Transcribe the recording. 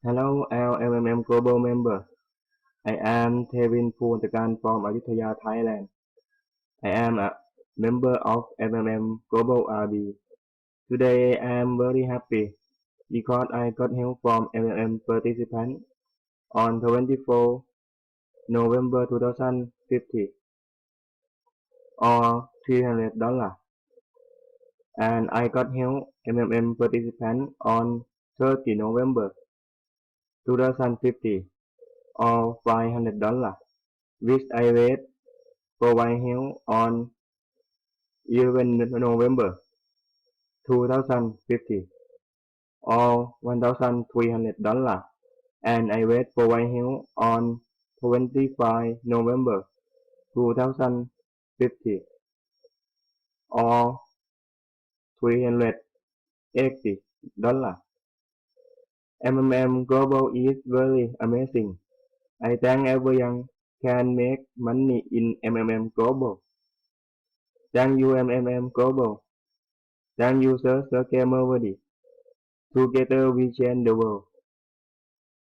Hello, LMMM Global member. I am Thevin Phuntakan from Ayutthaya, Thailand. I am a member of MMM Global RB. Today I am very happy because I got help from MMM participant on 24 November 2050 or $300, and I got help MMM participant on 30 November 2050 or $500, which I rate provide help on 11 November 2050 or $1,300, and I wait provide help on 25 November 2050 or $380. MMM Global is very amazing. I think everyone can make money in MMM Global. Thank you MMM Global. Thank you Sir Gamer Together we change the world.